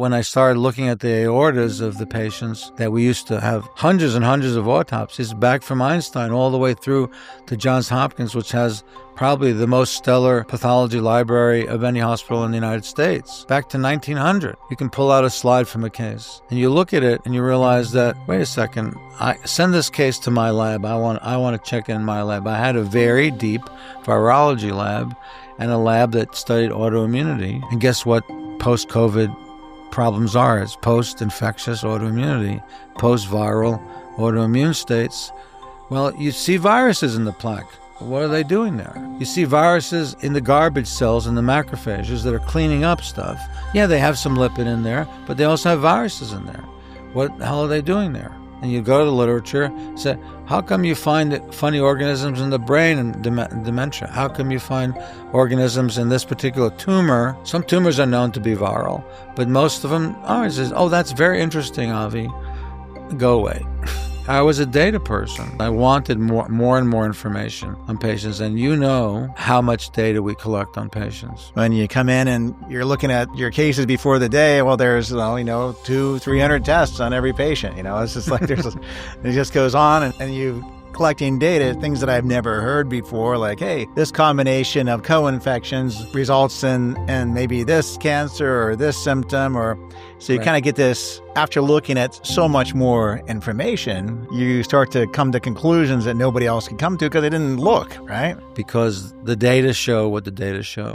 when I started looking at the aortas of the patients that we used to have hundreds and hundreds of autopsies, back from Einstein all the way through to Johns Hopkins, which has probably the most stellar pathology library of any hospital in the United States, back to 1900. You can pull out a slide from a case, and you look at it and you realize that, wait a second, I send this case to my lab. I want to check in my lab. I had a very deep virology lab and a lab that studied autoimmunity. And guess what post-COVID problems are? It's post-infectious autoimmunity, post-viral autoimmune states. Well, you see viruses in the plaque. What are they doing there? You see viruses in the garbage cells and the macrophages that are cleaning up stuff. Yeah, they have some lipid in there, but they also have viruses in there. What the hell are they doing there? And you go to the literature, say, how come you find funny organisms in the brain and dementia? How come you find organisms in this particular tumor? Some tumors are known to be viral, but most of them aren't. Oh, that's very interesting, Avi. Go away. I was a data person. I wanted more and more information on patients, and you know how much data we collect on patients. When you come in and you're looking at your cases before the day, well, there's 200-300 tests on every patient. It's just like it just goes on, and you collecting data, things that I've never heard before, like, hey, this combination of co-infections results in maybe this cancer or this symptom, so you kind of get this, after looking at so much more information, you start to come to conclusions that nobody else can come to because they didn't look, right? Because the data show what the data show.